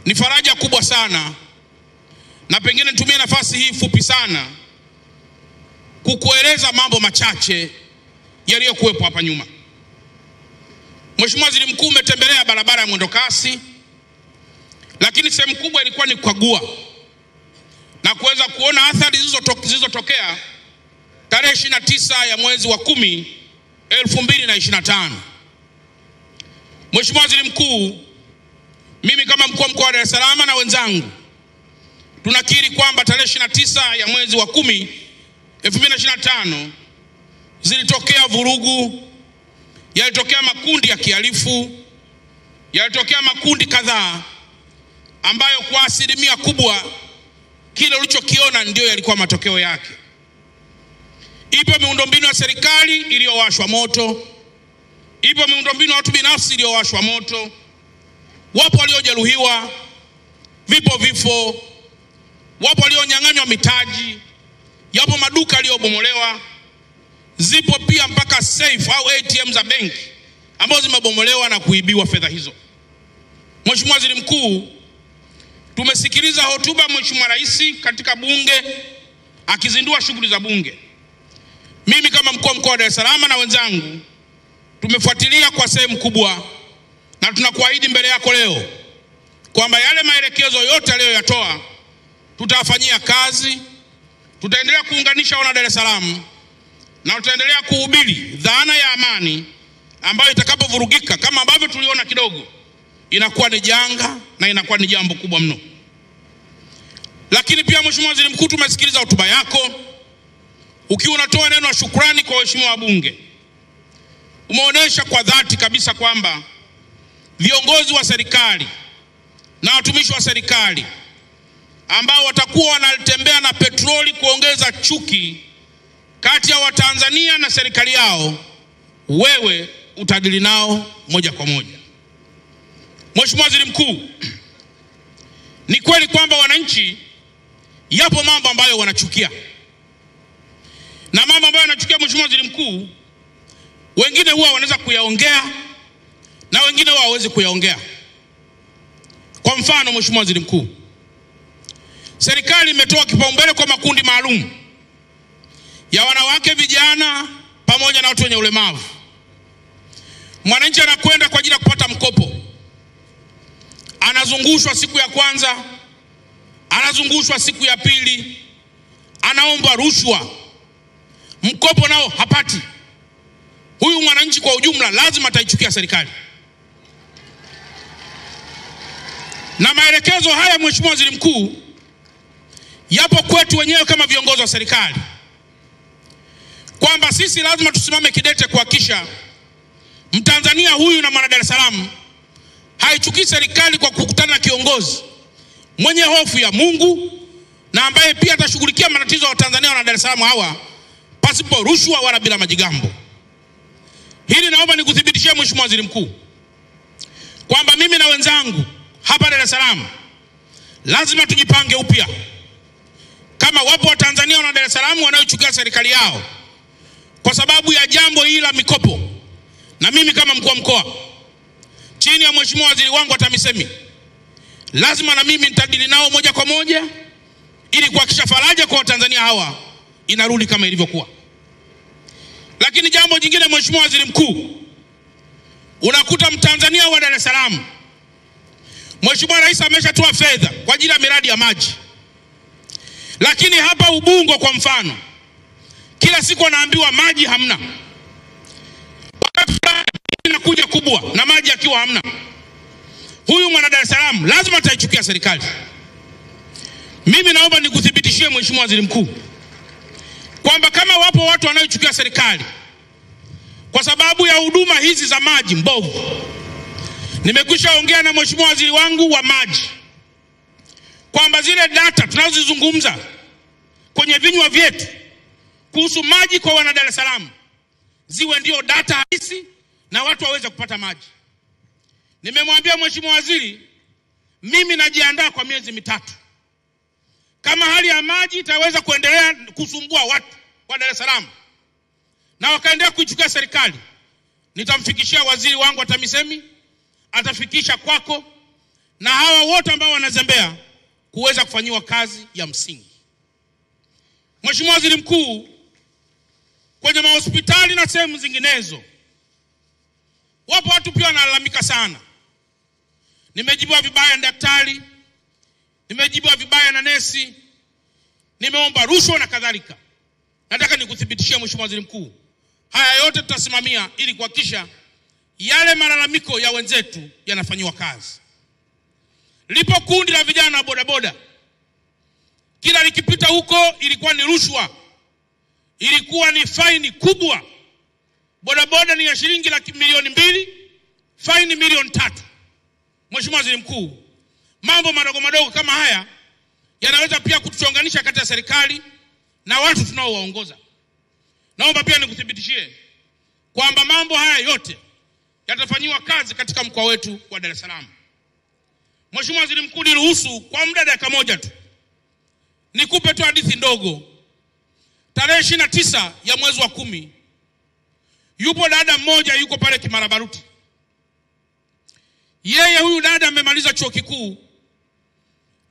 Ni faraja kubwa sana, na pengine nitumie nafasi hii fupi sana kukueleza mambo machache yaliyokuwepo hapa nyuma. Mheshimiwa Waziri Mkuu, umetembelea barabara ya mwendokasi, lakini sehemu kubwa ilikuwa ni kukagua na kuweza kuona athari zilizotokea tarehe 29 ya mwezi wa 10 2025. Mheshimiwa Waziri Mkuu, mimi kama mkuu wa mkoa wa Dar es Salaam na wenzangu tunakiri kwamba tarehe 29 ya mwezi wa 10 2025 zilitokea vurugu, yalitokea makundi ya kihalifu, yalitokea makundi kadhaa ambayo kwa asilimia kubwa kile ulichokiona ndio yalikuwa matokeo yake. Ipo miundombinu ya serikali iliyowashwa moto, ipo miundombinu ya watu binafsi iliyowashwa moto, wapo waliojeruhiwa, vipo vifo, wapo walionyang'anywa mitaji, yapo maduka yaliyobomolewa, zipo pia mpaka safe au ATM za benki ambazo zimebomolewa na kuibiwa fedha hizo. Mheshimiwa Waziri Mkuu, tumesikiliza hotuba ya Mheshimiwa Rais katika bunge akizindua shughuli za bunge. Mimi kama mkuu wa mkoa wa Dar es Salaam na wenzangu tumefuatilia kwa sehemu kubwa, na tunakuahidi mbele yako leo kwamba yale maelekezo yote aliyoyatoa tutafanyia kazi. Tutaendelea kuunganisha wana Dar es Salaam na tutaendelea kuhubiri dhana ya amani ambayo itakapovurugika kama ambavyo tuliona kidogo inakuwa ni janga na inakuwa ni jambo kubwa mno. Lakini pia Mheshimiwa Waziri Mkuu, tumesikiliza hotuba yako ukiwa unatoa neno la shukrani kwa waheshimiwa wabunge. Umeonyesha kwa dhati kabisa kwamba viongozi wa serikali na watumishi wa serikali ambao watakuwa wanatembea na petroli kuongeza chuki kati ya Watanzania na serikali yao, wewe utadili nao moja kwa moja. Mheshimiwa Waziri Mkuu, ni kweli kwamba wananchi yapo mambo ambayo wanachukia. Na mambo ambayo wanachukia, Mheshimiwa Waziri Mkuu, wengine huwa wanaweza kuyaongea na wengine huwa hawezi kuyaongea. Kwa mfano, Mheshimiwa Waziri Mkuu, serikali imetoa kipaumbele kwa makundi maalum ya wanawake, vijana pamoja na watu wenye ulemavu. Mwananchi anakwenda kwa ajili ya kupata mkopo, anazungushwa siku ya kwanza, anazungushwa siku ya pili, anaomba rushwa, mkopo nao hapati. Huyu mwananchi kwa ujumla lazima ataichukia serikali. Na maelekezo haya, Mheshimiwa Waziri Mkuu, yapo kwetu wenyewe kama viongozi wa serikali, kwamba sisi lazima tusimame kidete kuhakikisha Mtanzania huyu na mwana Dar es Salaam haichukii serikali kwa kukutana na kiongozi mwenye hofu ya Mungu na ambaye pia atashughulikia matatizo ya Tanzania na Dar es Salaam hawa pasipo rushwa wala bila majigambo. Hili naomba nikuthibitishie Mheshimiwa Waziri Mkuu kwamba mimi na wenzangu hapa Dar es Salaam lazima tujipange upya. Kama wapo Watanzania na Dar es Salaam wanaochukia serikali yao kwa sababu ya jambo hili la mikopo, na mimi kama mkuu wa mkoa chini ya Mheshimiwa Waziri wangu wa TAMISEMI lazima na mimi nitadili nao moja kwa moja ili kuhakikisha faraja kwa Watanzania hawa inarudi kama ilivyokuwa. Lakini jambo jingine, Mheshimiwa Waziri Mkuu, unakuta Mtanzania wa Dar es Salaam, Mheshimiwa Rais ameshatoa fedha kwa ajili ya miradi ya maji, lakini hapa Ubungo kwa mfano kila siku anaambiwa maji hamna, wakati inakuja kubwa na maji akiwa hamna. Huyu mwana Dar es Salaam lazima ataichukia serikali. Mimi naomba nikuthibitishie Mheshimiwa Waziri Mkuu kwamba kama wapo watu wanaochukia serikali kwa sababu ya huduma hizi za maji mbovu, nimekwisha ongea na Mheshimiwa Waziri wangu wa maji kwamba zile data tunazozizungumza kwenye vinywa vyetu kuhusu maji kwa wana Dar es Salaam ziwe ndio data halisi na watu waweze kupata maji. Nimemwambia Mheshimiwa Waziri, mimi najiandaa kwa miezi 3. Kama hali ya maji itaweza kuendelea kusumbua watu wa Dar es Salaam na wakaendelea kuichukia serikali, nitamfikishia waziri wangu wa TAMISEMI, atafikisha kwako, na hawa wote ambao wanazembea kuweza kufanyiwa kazi ya msingi. Mheshimiwa Waziri Mkuu, kwenye mahospitali na sehemu zinginezo wapo watu pia wanalalamika sana. Nimejibiwa vibaya na daktari, nimejibiwa vibaya na nesi, nimeomba rushwa na kadhalika. Nataka nikuthibitishie Mheshimiwa Waziri Mkuu, haya yote tutasimamia ili kuhakikisha yale malalamiko ya wenzetu yanafanywa kazi. Lipo kundi la vijana wa bodaboda, kila likipita huko ilikuwa ni rushwa, ilikuwa ni faini kubwa. Bodaboda ni ya shilingi milioni 2, faini milioni 3. Mheshimiwa Waziri Mkuu, mambo madogo madogo kama haya yanaweza pia kutuchonganisha kati ya serikali na watu tunaowaongoza. Naomba pia nikuthibitishie kwamba mambo haya yote yatafanywa kazi katika mkoa wetu wa Dar es Salaam. Mheshimiwa Waziri Mkuu, niruhusu kwa muda dakika moja tu nikupe tu hadithi ndogo. Tarehe 29 ya mwezi wa 10, yupo dada mmoja yuko pale Kimarabaruti. Yeye huyu dada amemaliza chuo kikuu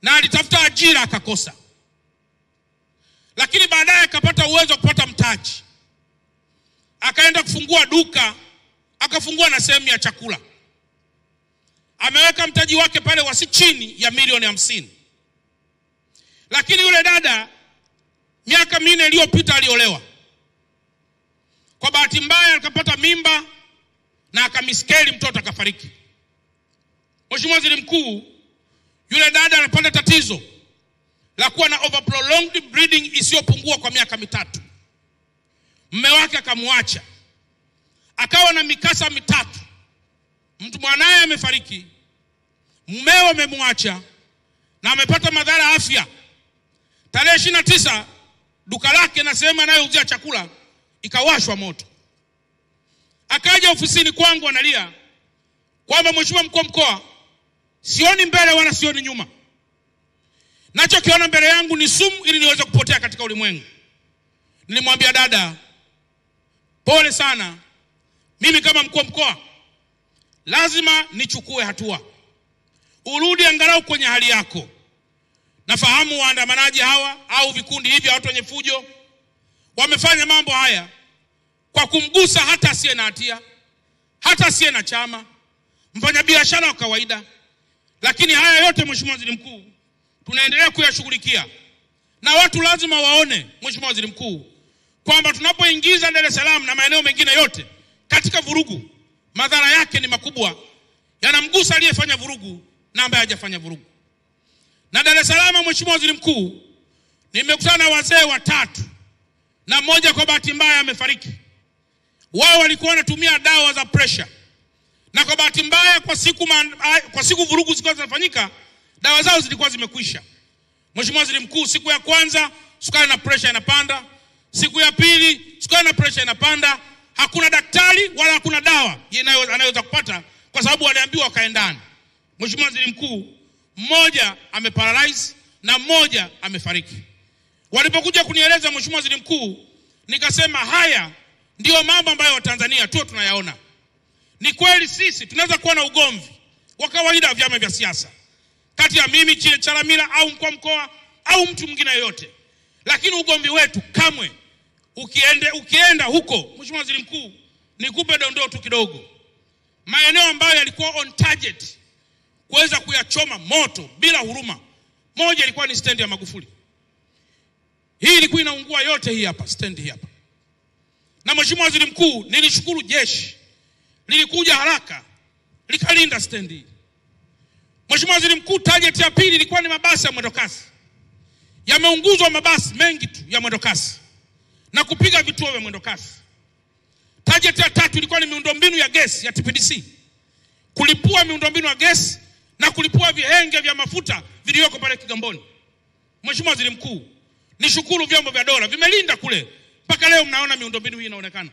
na alitafuta ajira akakosa. Lakini baadaye akapata uwezo wa kupata mtaji. Akaenda kufungua duka, akafungua na sehemu ya chakula. Ameweka mtaji wake pale wasi chini ya milioni 50. Lakini yule dada miaka 4 iliyopita aliolewa. Kwa bahati mbaya akapata mimba na akamiskeli, mtoto akafariki. Mheshimiwa Waziri Mkuu, yule dada anapata tatizo la kuwa na overprolonged bleeding isiyopungua kwa miaka 3. Mume wake akamwacha. Akawa na mikasa 3. Mtu mwanae amefariki, mumeo amemwacha na amepata madhara afya. Tarehe 29 duka lake na sehemu anayouzia chakula ikawashwa moto. Akaja ofisini kwangu analia kwamba Mheshimiwa Mkuu wa Mkoa, sioni mbele wala sioni nyuma. Nachokiona mbele yangu ni sumu ili niweze kupotea katika ulimwengu. Nilimwambia dada, pole sana. Mimi kama mkuu wa mkoa lazima nichukue hatua. Urudi angalau kwenye hali yako. Nafahamu waandamanaji hawa au vikundi hivi watu wenye fujo wamefanya mambo haya kwa kumgusa hata asiye na hatia, hata asiye na chama, mfanyabiashara wa kawaida. Lakini haya yote Mheshimiwa Waziri Mkuu tunaendelea kuyashughulikia. Na watu lazima waone Mheshimiwa Waziri Mkuu kwamba tunapoingiza Dar es Salaam na maeneo mengine yote katika vurugu, madhara yake ni makubwa. Yanamgusa aliyefanya vurugu na ambaye hajafanya vurugu. Na Dar es Salaam Mheshimiwa Waziri Mkuu, nimekutana na wazee 3 na mmoja kwa bahati mbaya amefariki. Wao walikuwa wanatumia dawa za pressure. Na kwa bahati mbaya kwa siku vurugu zilikuwa zinafanyika, dawa zao zilikuwa zimekwisha. Mheshimiwa Waziri Mkuu, siku ya kwanza sukari na pressure inapanda, siku ya pili sukari na pressure inapanda. Hakuna daktari wala hakuna dawa anayoweza kupata kwa sababu waliambiwa wakae ndani. Mheshimiwa Waziri Mkuu, mmoja ameparalyze na mmoja amefariki. Walipokuja kunieleza Mheshimiwa Waziri Mkuu, nikasema haya ndio mambo ambayo Watanzania tu tunayaona. Ni kweli sisi tunaweza kuwa na ugomvi wa kawaida wa vyama vya siasa kati ya mimi Chile Chalamila au mkuu wa mkoa au mtu mwingine yote. Lakini ugomvi wetu kamwe ukienda huko, Mheshimiwa Waziri Mkuu, nikupe dondoo tu kidogo. Maeneo ambayo yalikuwa on target kuweza kuyachoma moto bila huruma. Moja ilikuwa ni stendi ya Magufuli. Hii ilikuwa inaungua yote, hii hapa stendi hii hapa. Na Mheshimiwa Waziri Mkuu, nilishukuru jeshi lilikuja haraka likalinda stendi. Mheshimiwa Waziri Mkuu, target ya pili ilikuwa ni mabasi ya mwendokasi. Yameunguzwa mabasi mengi tu ya mwendokasi na kupiga vituo vya mwendokasi. Target ya 3 ilikuwa ni miundombinu ya gesi ya TPDC. Kulipua miundombinu ya gesi na kulipua vihenge vya mafuta vilivyoko pale Kigamboni. Mheshimiwa Waziri Mkuu, nishukuru vyombo vya dola vimelinda kule. Mpaka leo mnaona miundombinu hii inaonekana.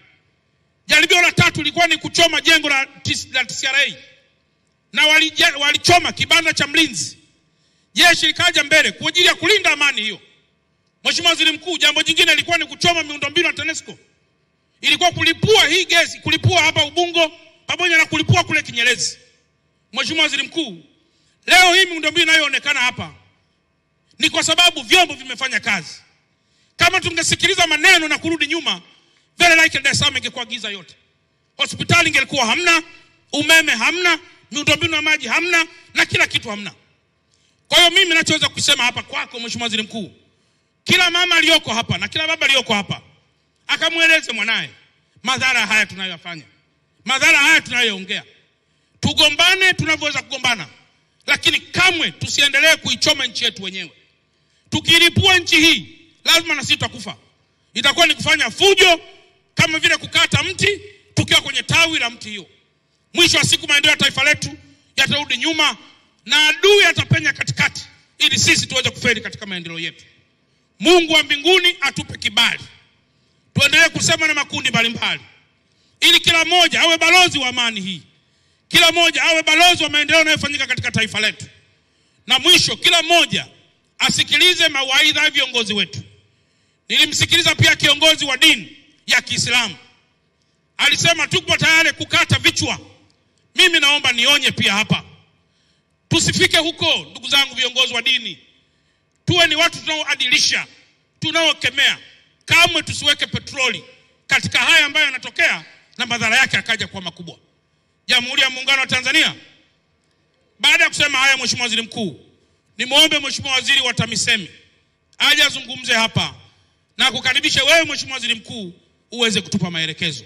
Jaribio la 3 ilikuwa ni kuchoma jengo la TCRA. Na walichoma kibanda cha mlinzi. Jeshi likaja mbele kwa ajili ya kulinda amani hiyo. Mheshimiwa Waziri Mkuu, jambo jingine ilikuwa ni kuchoma miundombinu ya TANESCO. Ilikuwa kulipua hii gesi, kulipua hapa Ubungo pamoja na kulipua kule Kinyerezi. Mheshimiwa Waziri Mkuu, Leo hii miundombinu inayoonekana hapa ni kwa sababu vyombo vimefanya kazi. Kama tungesikiliza maneno na kurudi nyuma, very likely Dar es Salaam ingekuwa giza yote. Hospitali ingelikuwa hamna, umeme hamna, miundombinu ya maji hamna, na kila kitu hamna. Kwa hiyo mimi ninachoweza kusema hapa kwako Mheshimiwa Waziri Mkuu, kila mama aliyoko hapa na kila baba aliyoko hapa akamueleze mwanae madhara haya tunayoyafanya, madhara haya tunayoongea. Tugombane tunavyoweza kugombana, lakini kamwe tusiendelee kuichoma nchi yetu wenyewe. Tukilipua nchi hii, lazima na sisi tutakufa. Itakuwa ni kufanya fujo, kama vile kukata mti tukiwa kwenye tawi la mti hiyo. Mwisho wa siku maendeleo ya taifa letu yatarudi nyuma na adui atapenya katikati ili sisi tuweze kufeli katika maendeleo yetu. Mungu wa mbinguni atupe kibali. Tuendelee kusema na makundi mbalimbali ili kila mmoja awe balozi wa amani hii. Kila mmoja awe balozi wa maendeleo yanayofanyika katika taifa letu. Na mwisho, kila mmoja asikilize mawaidha ya viongozi wetu. Nilimsikiliza pia kiongozi wa dini ya Kiislamu. Alisema tuko tayari kukata vichwa. Mimi naomba nionye pia hapa, tusifike huko ndugu zangu viongozi wa dini. Tuwe ni watu tunaoadilisha, tunaokemea. Kamwe tusiweke petroli katika haya ambayo yanatokea na madhara yake akaja kwa makubwa. Jamhuri ya Muungano wa Tanzania. Baada ya kusema haya Mheshimiwa Waziri Mkuu, nimuombe Mheshimiwa Waziri wa TAMISEMI aje azungumze hapa na kukaribisha wewe Mheshimiwa Waziri Mkuu uweze kutupa maelekezo.